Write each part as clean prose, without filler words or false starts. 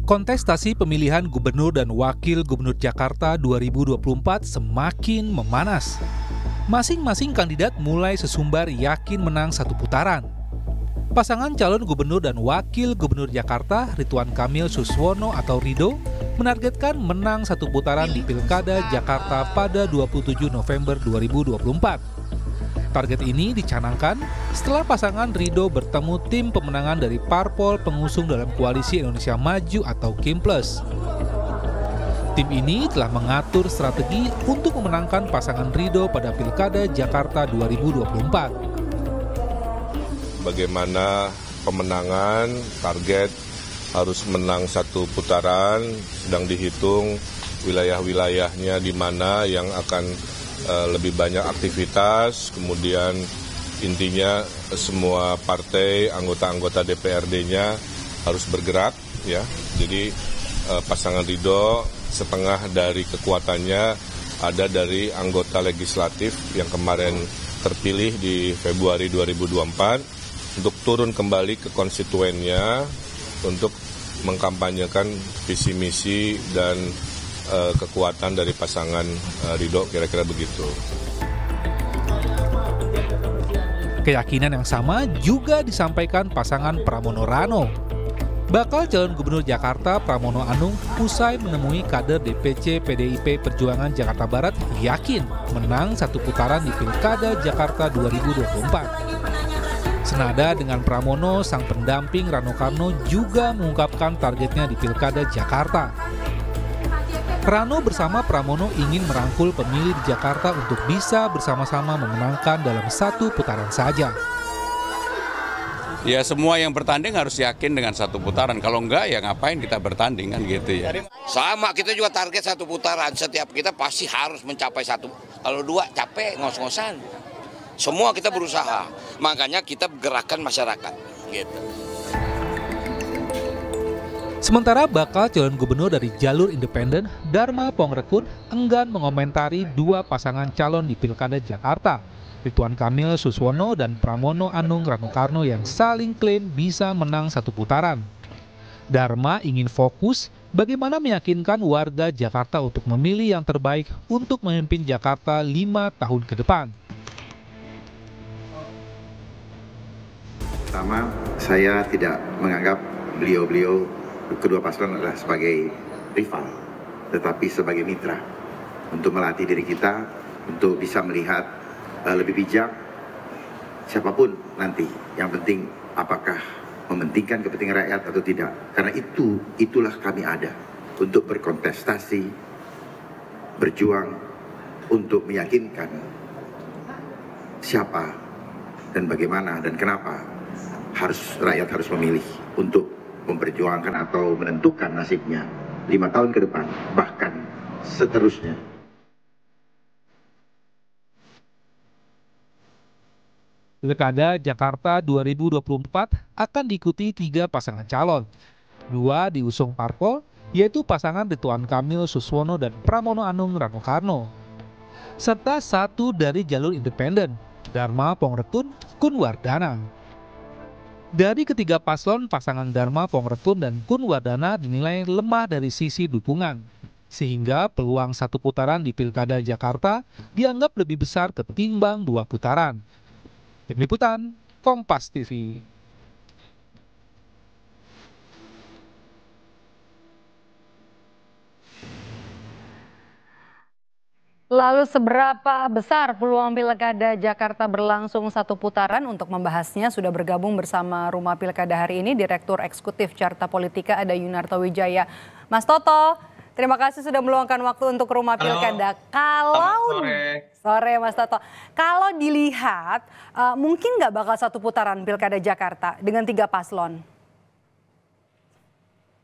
Kontestasi pemilihan gubernur dan wakil gubernur Jakarta 2024 semakin memanas. Masing-masing kandidat mulai sesumbar yakin menang satu putaran. Pasangan calon gubernur dan wakil gubernur Jakarta, Ridwan Kamil Suswono atau Rido, menargetkan menang satu putaran di Pilkada Jakarta pada 27 November 2024. Target ini dicanangkan setelah pasangan Rido bertemu tim pemenangan dari parpol pengusung dalam Koalisi Indonesia Maju atau KIMPLUS. Tim ini telah mengatur strategi untuk memenangkan pasangan Rido pada Pilkada Jakarta 2024. Bagaimana pemenangan, target harus menang satu putaran, sedang dihitung wilayah-wilayahnya di mana yang akan lebih banyak aktivitas, kemudian intinya semua partai, anggota-anggota DPRD-nya harus bergerak, ya. Jadi pasangan Rido setengah dari kekuatannya ada dari anggota legislatif yang kemarin terpilih di Februari 2024 untuk turun kembali ke konstituennya untuk mengkampanyekan visi misi dan kekuatan dari pasangan Rido, kira-kira begitu. Keyakinan yang sama juga disampaikan pasangan Pramono Rano. Bakal calon gubernur Jakarta Pramono Anung usai menemui kader DPC PDIP Perjuangan Jakarta Barat yakin menang satu putaran di Pilkada Jakarta 2024. Senada dengan Pramono, sang pendamping Rano Karno juga mengungkapkan targetnya di Pilkada Jakarta. Rano bersama Pramono ingin merangkul pemilih di Jakarta untuk bisa bersama-sama memenangkan dalam satu putaran saja. Ya, semua yang bertanding harus yakin dengan satu putaran. Kalau enggak, ya ngapain kita bertanding kan gitu ya. Sama, kita juga target satu putaran. Setiap kita pasti harus mencapai satu. Kalau dua capek, ngos-ngosan. Semua kita berusaha. Makanya kita gerakan masyarakat gitu. Sementara bakal calon gubernur dari jalur independen, Dharma Pongrekun, enggan mengomentari dua pasangan calon di Pilkada Jakarta, Ridwan Kamil Suswono dan Pramono Anung Rano Karno yang saling klaim bisa menang satu putaran. Dharma ingin fokus bagaimana meyakinkan warga Jakarta untuk memilih yang terbaik untuk memimpin Jakarta 5 tahun ke depan. Pertama, saya tidak menganggap beliau-beliau kedua paslon adalah sebagai rival, tetapi sebagai mitra untuk melatih diri kita untuk bisa melihat lebih bijak siapapun nanti. Yang penting apakah mementingkan kepentingan rakyat atau tidak. Karena itulah kami ada untuk berkontestasi, berjuang untuk meyakinkan siapa dan bagaimana dan kenapa rakyat harus memilih untuk memperjuangkan atau menentukan nasibnya 5 tahun ke depan, bahkan seterusnya. Pilkada Jakarta 2024 akan diikuti 3 pasangan calon. 2 diusung parpol, yaitu pasangan Ridwan Kamil Suswono dan Pramono Anung Rano Karno. Serta 1 dari jalur independen, Dharma Pongrekun Kunwardana. Dari ketiga paslon, pasangan Dharma Pongrekun dan Kunwardana dinilai lemah dari sisi dukungan, sehingga peluang satu putaran di Pilkada Jakarta dianggap lebih besar ketimbang 2 putaran. Tim Liputan, Kompas TV. Lalu seberapa besar peluang Pilkada Jakarta berlangsung satu putaran? Untuk membahasnya sudah bergabung bersama Rumah Pilkada hari ini Direktur Eksekutif Carta Politika ada Yunarto Wijaya. Mas Toto, terima kasih sudah meluangkan waktu untuk Rumah Pilkada. Sore Mas Toto. Kalau dilihat mungkin nggak bakal satu putaran Pilkada Jakarta dengan 3 paslon?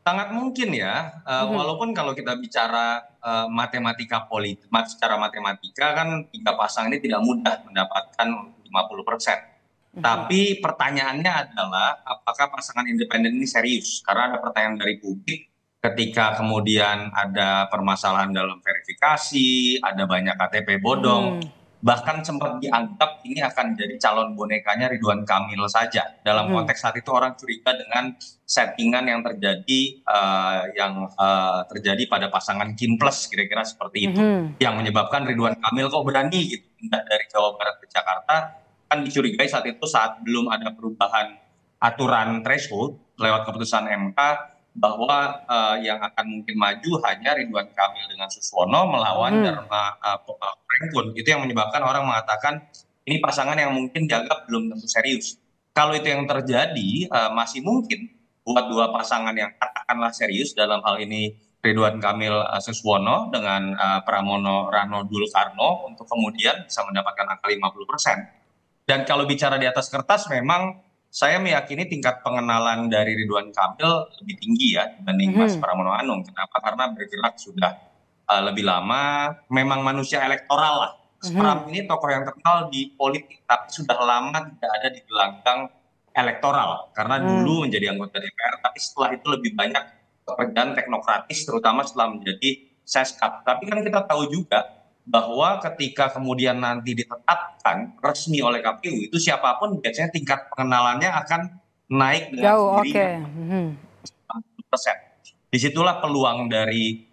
Sangat mungkin ya, walaupun kalau kita bicara matematika politik, secara matematika kan 3 pasang ini tidak mudah mendapatkan 50%. Tapi pertanyaannya adalah apakah pasangan independen ini serius? Karena ada pertanyaan dari publik ketika kemudian ada permasalahan dalam verifikasi, ada banyak KTP bodong, Bahkan sempat dianggap ini akan jadi calon bonekanya Ridwan Kamil saja. Dalam konteks saat itu orang curiga dengan settingan yang terjadi pada pasangan Kim Plus, kira-kira seperti itu, yang menyebabkan Ridwan Kamil kok berani gitu pindah dari Jawa Barat ke Jakarta. Kan dicurigai saat itu saat belum ada perubahan aturan threshold lewat keputusan MK, bahwa yang akan mungkin maju hanya Ridwan Kamil dengan Suswono melawan Dharma Prengkun. Itu yang menyebabkan orang mengatakan ini pasangan yang mungkin dianggap belum tentu serius. Kalau itu yang terjadi, masih mungkin buat dua pasangan yang katakanlah serius, dalam hal ini Ridwan Kamil Suswono dengan Pramono Rano Dul Karno, untuk kemudian bisa mendapatkan angka 50%. Dan kalau bicara di atas kertas, memang saya meyakini tingkat pengenalan dari Ridwan Kamil lebih tinggi ya dibanding Mas Pramono Anung. Kenapa? Karena bergerak sudah lebih lama, memang manusia elektoral lah. Mas Pram ini tokoh yang terkenal di politik, tapi sudah lama tidak ada di gelanggang elektoral. Karena dulu menjadi anggota DPR, tapi setelah itu lebih banyak pekerjaan teknokratis, terutama setelah menjadi Seskap. Tapi kan kita tahu juga bahwa ketika kemudian nanti ditetapkan resmi oleh KPU, itu siapapun biasanya tingkat pengenalannya akan naik dengan sendirinya. 40%. Disitulah peluang dari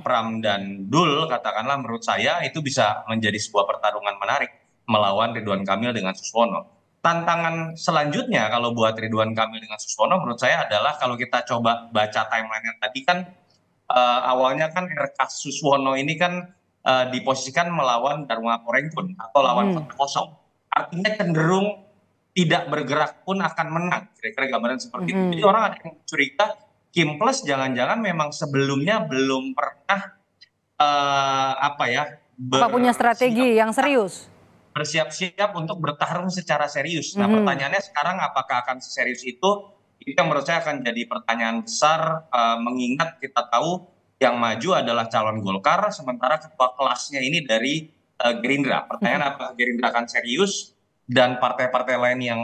Pram dan Dul, katakanlah menurut saya itu bisa menjadi sebuah pertarungan menarik melawan Ridwan Kamil dengan Suswono. Tantangan selanjutnya kalau buat Ridwan Kamil dengan Suswono menurut saya adalah, kalau kita coba baca timeline-nya tadi kan, awalnya kan RK Suswono ini kan diposisikan melawan Dharma Prengkun atau lawan kota kosong. Artinya cenderung tidak bergerak pun akan menang, kira-kira gambaran seperti itu. Jadi orang ada yang curiga Kim Plus jangan-jangan memang sebelumnya belum pernah punya strategi yang serius, bersiap-siap untuk bertarung secara serius. Nah, pertanyaannya sekarang apakah akan seserius itu? Itu yang menurut saya akan jadi pertanyaan besar, mengingat kita tahu yang maju adalah calon Golkar, sementara ketua kelasnya ini dari Gerindra. Pertanyaan apakah Gerindra akan serius dan partai-partai lain yang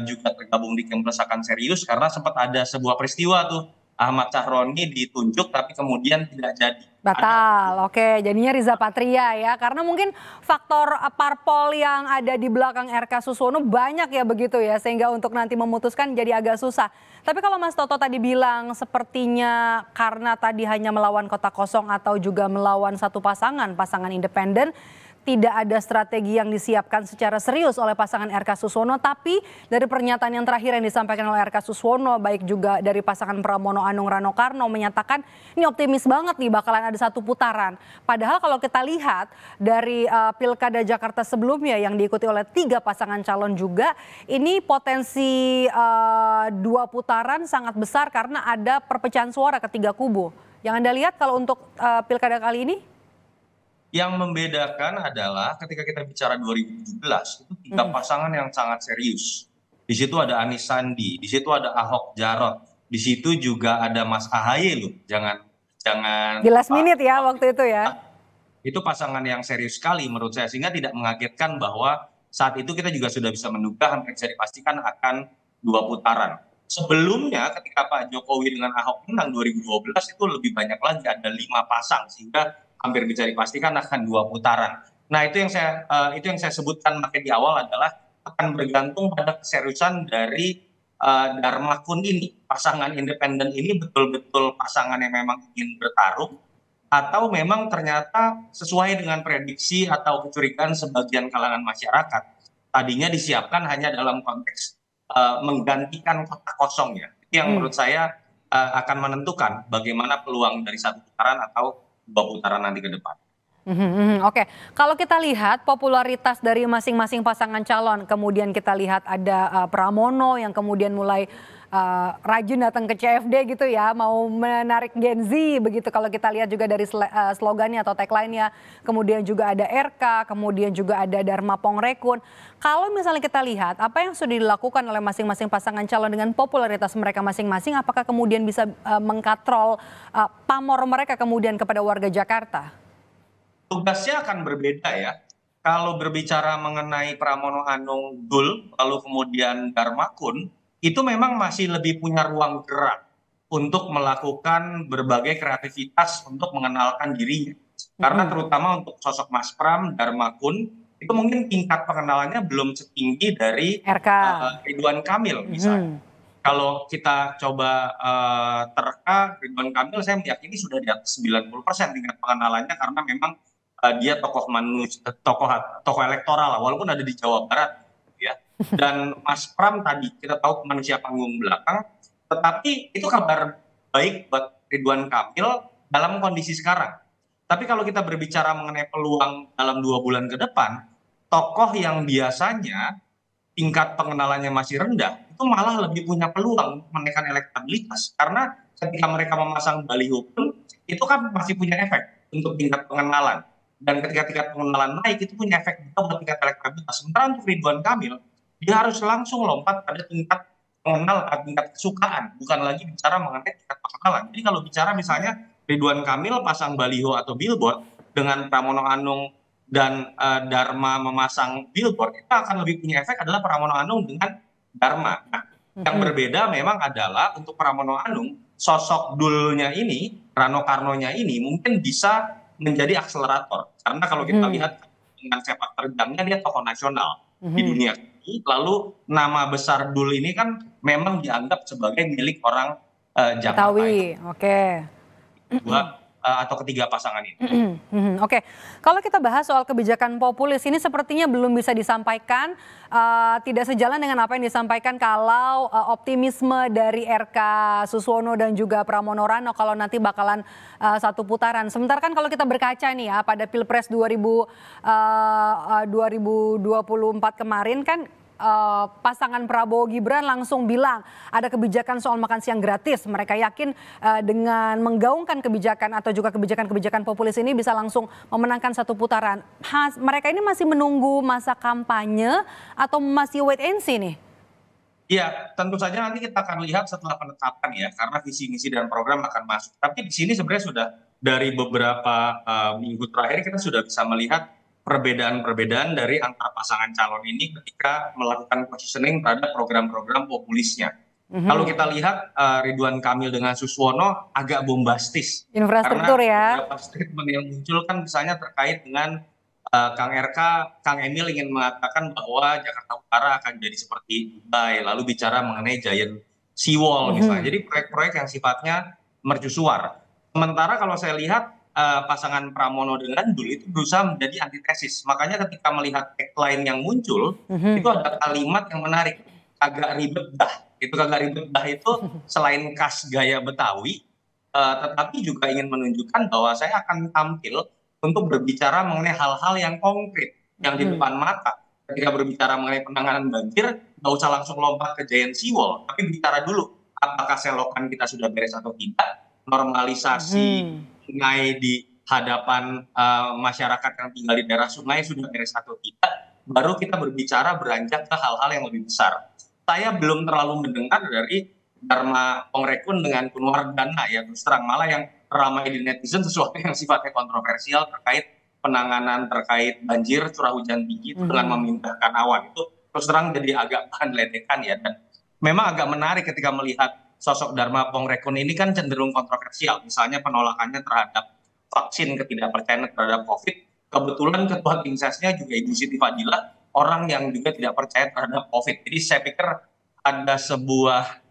juga tergabung di Kim Plus akan serius, karena sempat ada sebuah peristiwa tuh, Ahmad Sahroni ditunjuk tapi kemudian tidak jadi. Batal, oke. Jadinya Riza Patria ya, karena mungkin faktor parpol yang ada di belakang RK Suswono banyak ya begitu ya, sehingga untuk nanti memutuskan jadi agak susah. Tapi kalau Mas Toto tadi bilang sepertinya karena tadi hanya melawan kota kosong atau juga melawan satu pasangan independen, tidak ada strategi yang disiapkan secara serius oleh pasangan RK Suswono, tapi dari pernyataan yang terakhir yang disampaikan oleh RK Suswono, baik juga dari pasangan Pramono Anung Rano Karno, menyatakan ini optimis banget nih bakalan ada satu putaran. Padahal kalau kita lihat dari Pilkada Jakarta sebelumnya yang diikuti oleh 3 pasangan calon juga, ini potensi 2 putaran sangat besar karena ada perpecahan suara ketiga kubu. Yang Anda lihat kalau untuk Pilkada kali ini? Yang membedakan adalah ketika kita bicara 2017, itu 3 pasangan yang sangat serius. Di situ ada Anies Sandi, di situ ada Ahok Jarot, di situ juga ada Mas AHY loh. Jangan di last minute ya waktu itu ya. Itu pasangan yang serius sekali menurut saya, sehingga tidak mengagetkan bahwa saat itu kita juga sudah bisa menduga hampir bisa dipastikan akan 2 putaran. Sebelumnya ketika Pak Jokowi dengan Ahok menang 2012 itu lebih banyak lagi, ada 5 pasang, sehingga hampir bisa dipastikan akan 2 putaran. Nah, itu yang saya sebutkan di awal adalah akan bergantung pada keseriusan dari Dharma Kun ini. Pasangan independen ini betul-betul pasangan yang memang ingin bertarung, atau memang ternyata sesuai dengan prediksi atau kecurigaan sebagian kalangan masyarakat, tadinya disiapkan hanya dalam konteks menggantikan kota kosong ya. Itu yang menurut saya akan menentukan bagaimana peluang dari 1 putaran atau 2 putaran nanti ke depan. Oke, kalau kita lihat popularitas dari masing-masing pasangan calon, kemudian kita lihat ada Pramono yang kemudian mulai rajin datang ke CFD gitu ya, mau menarik Gen Z begitu kalau kita lihat juga dari slogannya atau tagline-nya. Kemudian juga ada RK, kemudian juga ada Dharma Pongrekun. Kalau misalnya kita lihat apa yang sudah dilakukan oleh masing-masing pasangan calon dengan popularitas mereka masing-masing, apakah kemudian bisa mengkatrol pamor mereka kemudian kepada warga Jakarta? Tugasnya akan berbeda ya. Kalau berbicara mengenai Pramono Anung Dul, lalu kemudian Dharma Kun, itu memang masih lebih punya ruang gerak untuk melakukan berbagai kreativitas untuk mengenalkan dirinya. Karena terutama untuk sosok Mas Pram, Dharma Kun, itu mungkin tingkat pengenalannya belum setinggi dari RK. Ridwan Kamil misalnya. Kalau kita coba terka Ridwan Kamil, saya meyakini sudah di atas 90% tingkat pengenalannya, karena memang dia tokoh tokoh elektoral, walaupun ada di Jawa Barat, ya. Dan Mas Pram tadi kita tahu manusia panggung belakang, tetapi itu kabar baik buat Ridwan Kamil dalam kondisi sekarang. Tapi kalau kita berbicara mengenai peluang dalam 2 bulan ke depan, tokoh yang biasanya tingkat pengenalannya masih rendah, itu malah lebih punya peluang menaikkan elektabilitas. Karena ketika mereka memasang baliho pun, itu kan masih punya efek untuk tingkat pengenalan. Dan ketika tingkat pengenalan naik, itu punya efek juga untuk tingkat elektabilitas. Sementara untuk Ridwan Kamil, dia harus langsung lompat pada tingkat mengenal, tingkat kesukaan, bukan lagi bicara mengenai tingkat pengenalan. Jadi kalau bicara misalnya Ridwan Kamil pasang baliho atau billboard dengan Pramono Anung dan Dharma memasang billboard, itu akan lebih punya efek adalah Pramono Anung dengan Dharma. Nah, yang berbeda memang adalah untuk Pramono Anung, sosok dulnya ini, Rano Karnonya ini mungkin bisa menjadi akselerator. Karena kalau kita lihat dengan sepak terjangnya, dia tokoh nasional di dunia ini. Lalu nama besar dul ini kan memang dianggap sebagai milik orang Jakarta. Betawi, oke. Atau ketiga pasangan ini. Oke, kalau kita bahas soal kebijakan populis ini sepertinya belum bisa disampaikan, tidak sejalan dengan apa yang disampaikan kalau optimisme dari RK Suswono dan juga Pramono Rano kalau nanti bakalan satu putaran. Sementara kan kalau kita berkaca nih ya pada Pilpres 2024 kemarin kan pasangan Prabowo Gibran langsung bilang ada kebijakan soal makan siang gratis. Mereka yakin dengan menggaungkan kebijakan atau juga kebijakan-kebijakan populis ini bisa langsung memenangkan satu putaran. Mereka ini masih menunggu masa kampanye atau masih wait and see nih? Iya, tentu saja nanti kita akan lihat setelah penetapan ya, karena visi misi dan program akan masuk. Tapi di sini sebenarnya sudah dari beberapa minggu terakhir kita sudah bisa melihat perbedaan-perbedaan dari antar pasangan calon ini ketika melakukan positioning terhadap program-program populisnya. Kalau kita lihat Ridwan Kamil dengan Suswono agak bombastis. Infrastruktur ya. Beberapa statement yang muncul kan misalnya terkait dengan Kang RK, Kang Emil ingin mengatakan bahwa Jakarta Utara akan jadi seperti Dubai, lalu bicara mengenai giant seawall misalnya. Jadi proyek-proyek yang sifatnya mercusuar. Sementara kalau saya lihat pasangan Pramono dengan Dul itu berusaha menjadi antitesis. Makanya ketika melihat tagline yang muncul, itu ada kalimat yang menarik. Agak ribet dah. Itu kagak ribet dah itu selain khas gaya Betawi, tetapi juga ingin menunjukkan bahwa saya akan tampil untuk berbicara mengenai hal-hal yang konkret, yang di depan mata. Ketika berbicara mengenai penanganan banjir, nggak usah langsung lompat ke giant seawall, tapi bicara dulu, apakah selokan kita sudah beres atau tidak, normalisasi sungai di hadapan masyarakat yang tinggal di daerah sungai sudah beres atau tidak, baru kita berbicara beranjak ke hal-hal yang lebih besar. Saya belum terlalu mendengar dari Dharma Pongrekun dengan Kunwardana ya, terus terang malah yang ramai di netizen sesuatu yang sifatnya kontroversial terkait penanganan terkait banjir curah hujan tinggi itu dengan memindahkan awan, itu terus terang jadi agak bahan ledekan ya. Dan memang agak menarik ketika melihat sosok Dharma Pongrekun ini kan cenderung kontroversial, misalnya penolakannya terhadap vaksin, ketidakpercayaan terhadap COVID. Kebetulan ketua tim sesnya juga Ibu Siti Fadila, orang yang juga tidak percaya terhadap COVID. Jadi saya pikir ada sebuah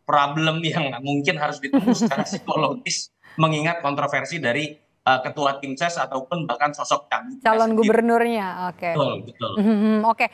problem yang mungkin harus ditembus secara psikologis, mengingat kontroversi dari ketua tim ses ataupun bahkan sosok calon gubernurnya. Oke. Betul. Oke.